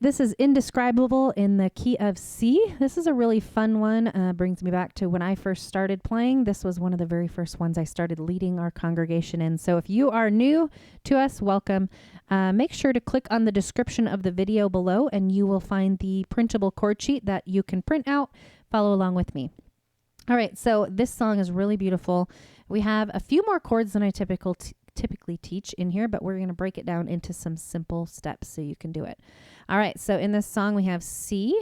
This is Indescribable in the key of C. This is a really fun one. Brings me back to when I first started playing. This was one of the very first ones I started leading our congregation in. So if you are new to us, welcome. Make sure to click on the description of the video below and you will find the printable chord sheet that you can print out. Follow along with me. All right, so this song is really beautiful. We have a few more chords than I typically teach in here, but we're going to break it down into some simple steps so you can do it. All right, so in this song we have C,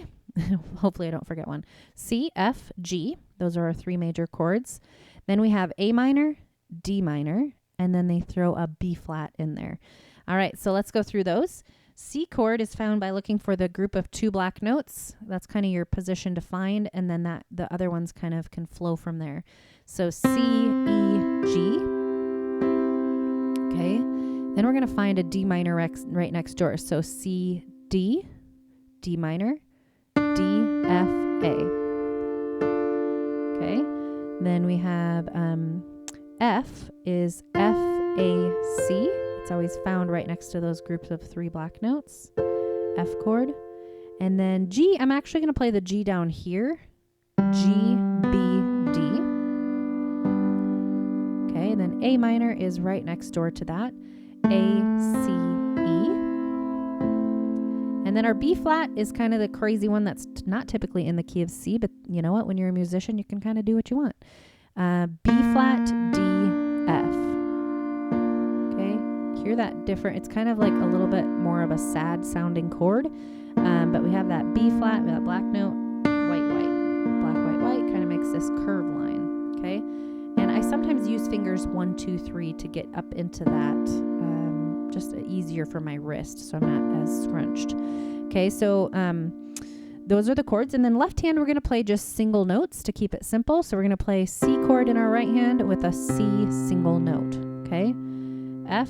hopefully I don't forget one, C, F, G. Those are our three major chords. Then we have A minor, D minor, and then they throw a B flat in there. All right, so let's go through those. C chord is found by looking for the group of two black notes. That's kind of your position to find, and then the other ones kind of can flow from there. So C, E, G. Okay, then we're going to find a D minor right next door. So C, D, D minor, D, F, A. Okay, then we have F is F, A, C. It's always found right next to those groups of three black notes. F chord. And then G, I'm actually going to play the G down here. G, B, D. Okay, and then A minor is right next door to that. A, C, E. And then our B flat is kind of the crazy one that's not typically in the key of C, but you know what? When you're a musician, you can kind of do what you want. B flat, D, F. Okay, hear that different. It's kind of like a little bit more of a sad sounding chord, but we have that B flat, that black note, white, white, black, white, white, kind of makes this curve line. Okay, and I sometimes use fingers 1, 2, 3 to get up into that. Just easier for my wrist, so I'm not as scrunched. Okay, so those are the chords. And then left hand, we're going to play just single notes to keep it simple. So we're going to play C chord in our right hand with a C single note. Okay, F,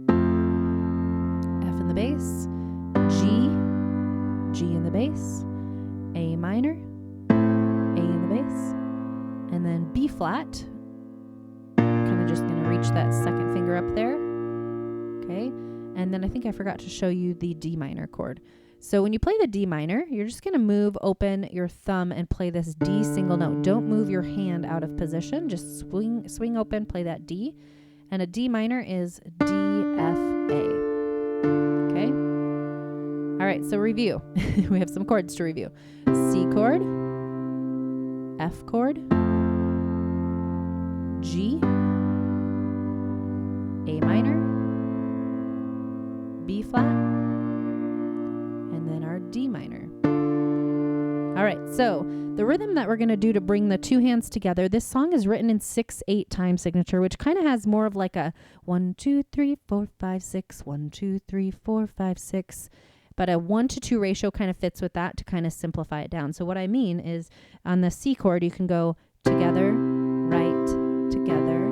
F in the bass, G, G in the bass, A minor, A in the bass, and then B flat. Kind of just going to reach that second finger up there. Okay, and then I think I forgot to show you the D minor chord. So when you play the D minor, you're just going to move open your thumb and play this D single note. Don't move your hand out of position. Just swing open, play that D. And a D minor is D, F, A. Okay? All right, so review. We have some chords to review. C chord, F chord, G, A minor, B flat, and then our D minor. All right, so the rhythm that we're going to do to bring the two hands together, this song is written in 6/8 time signature, which kind of has more of like a 1, 2, 3, 4, 5, 6, 1, 2, 3, 4, 5, 6. But a 1-to-2 ratio kind of fits with that to kind of simplify it down. So what I mean is on the C chord, you can go together, right, together,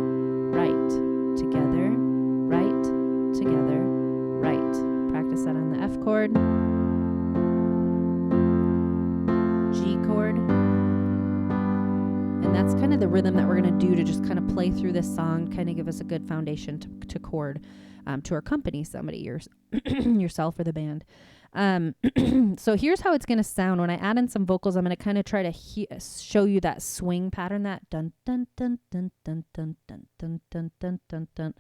right, together, right, together, right. Practice that on the F chord, G chord, and that's kind of the rhythm that we're going to do to just kind of play through this song, kind of give us a good foundation to chord, to accompany somebody, yourself or the band. So here's how it's going to sound. When I add in some vocals, I'm going to kind of try to show you that swing pattern, that dun dun dun dun dun dun dun dun dun dun dun dun.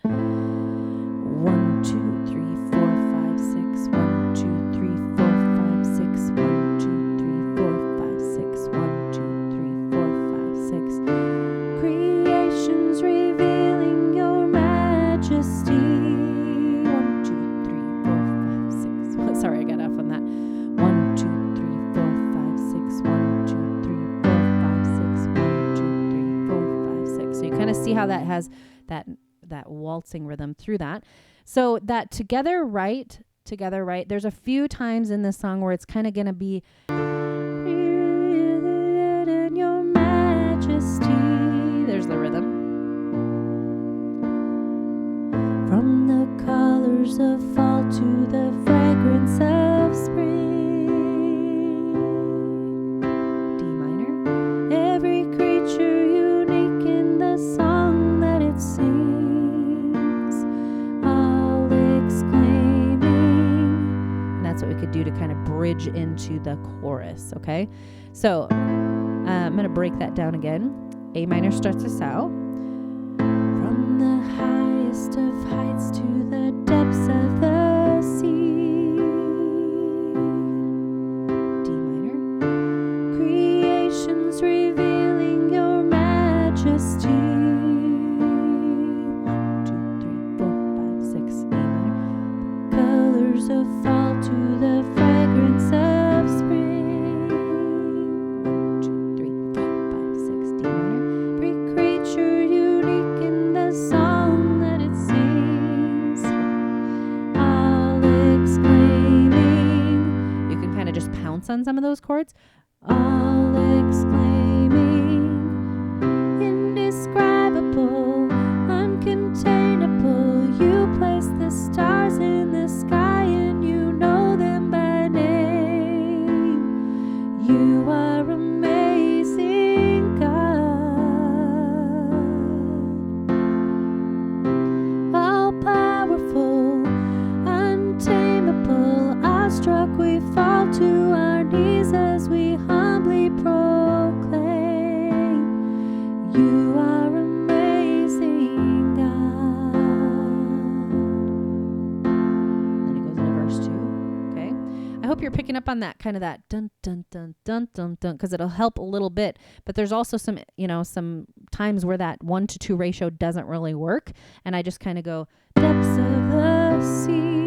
1, 2, 3, 4, 5, 6. 1, 2, 3, 4, 5, 6. 1, 2, 3, 4, 5, 6. 1, 2, 3, 4, 5, 6. Creation's revealing your majesty. 1, 2, 3, 4, 5, 6. Sorry, I got off on that. 1, 2, 3, 4, 5, 6. 1, 2, 3, 4, 5, 6. 1, 2, 3, 4, 5, 6. So you kind of see how that has that waltzing rhythm through that. So that together, right, there's a few times in this song where it's kind of going to be in your majesty. There's the rhythm. From the colors of fall to the fragrance of spring. D minor. Every creature unique in the song that it sings. All exclaiming. And that's what we could do to kind of bridge into the chorus, okay? So I'm going to break that down again. A minor starts us out. From the highest of heights to the depths of the sea. D minor. Creation's revealing your majesty. 1, 2, 3, 4, 5, 6. A minor. Colors of fall to the fragrance of spring. 1, 2, 3, 4, 5, 6. D minor. Every creature unique in the song that it sings. All exclaiming. You can kind of just pounce on some of those chords. All exclaiming. Indescribable, uncontainable. You place the stars in the sky and you know them by name. You are amazing, God. All powerful, untamable. Awestruck, we fall to our knees as we humbly proclaim. You are amazing, God. Then it goes into verse 2. Okay. I hope you're picking up on that kind of that dun dun dun dun dun dun, because it'll help a little bit. But there's also some, some times where that 1 to 2 ratio doesn't really work, and I just kind of go depths of the sea.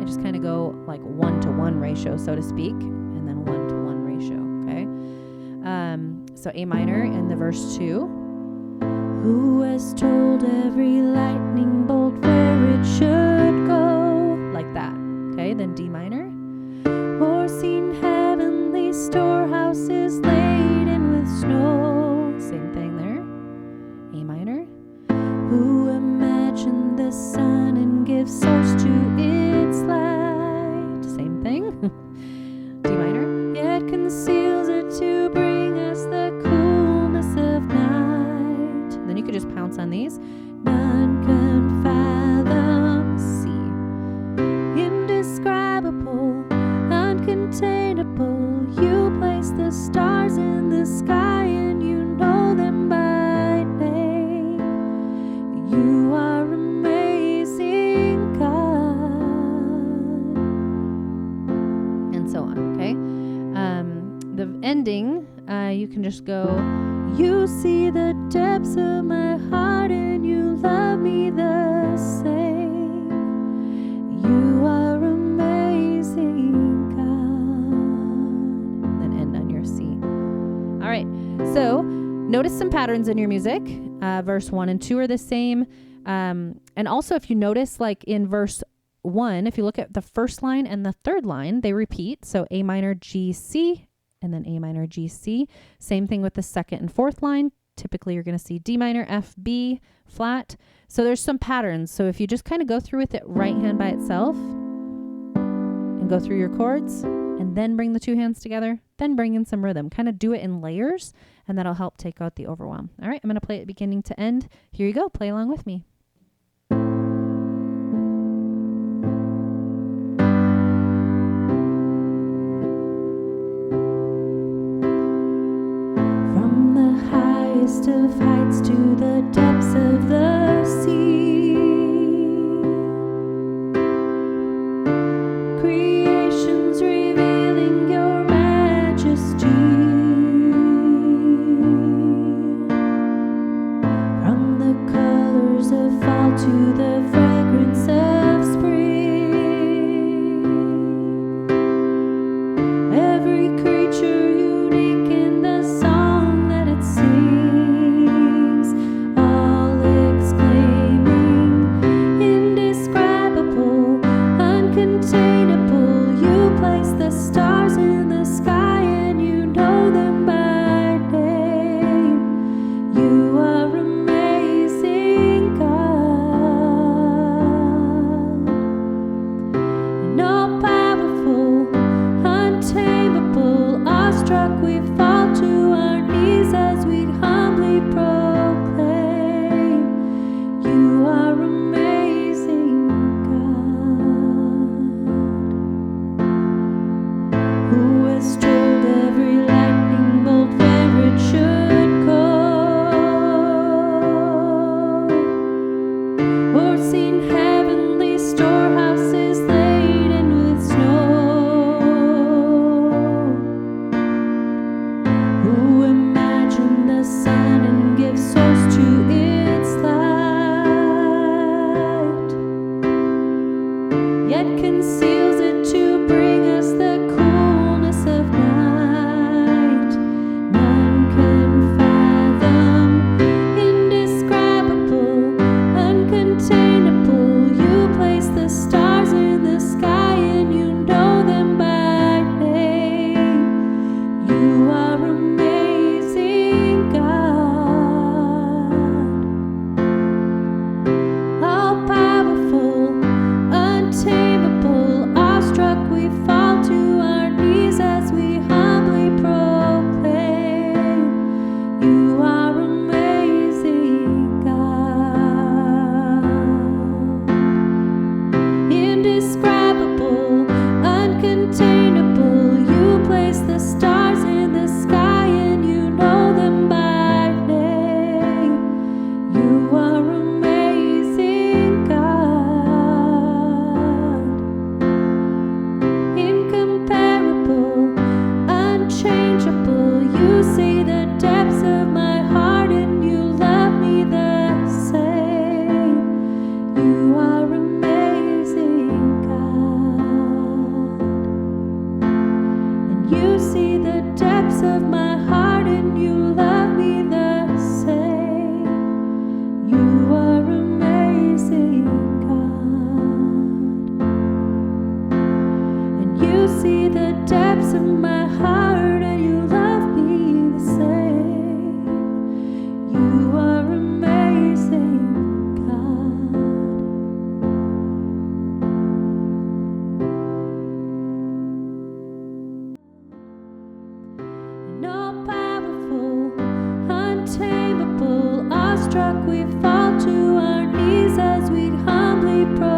I just kind of go like 1 to 1 ratio, so to speak, and then 1 to 1 ratio. Okay. So A minor in the verse 2. Who has told every lightning bolt where it should go? Like that. Okay, then D minor. Or seen heavenly storehouses laden with snow. Same thing there. A minor. Who imagined the sun and gives source to its light? Same thing. D minor. Yet conceals it to bring us the coolness of night. Then you could just pounce on these. None can fathom, C. Indescribable, uncontainable. You place the stars in the sky and you know them by name. You are amazing, God. And so on, okay? The ending, you can just go, you see the depths of my heart and you love me the same. You are amazing, God. Then end on your C. All right, so notice some patterns in your music. Verse 1 and 2 are the same. And also if you notice, like in verse 1, if you look at the first line and the third line, they repeat. So A minor, G, C, and then A minor, G, C. Same thing with the second and fourth line. Typically, you're going to see D minor, F, B, flat. So there's some patterns. So if you just kind of go through with it right hand by itself and go through your chords and then bring the two hands together, then bring in some rhythm. Kind of do it in layers, and that'll help take out the overwhelm. All right, I'm going to play it beginning to end. Here you go. Play along with me. Of heights to the depths of the sea. Creation's revealing your majesty. From the colors of fall to the fragrance of spring. Every creature unique in the song that it sings. Struck, we fall to our knees as we humbly pray.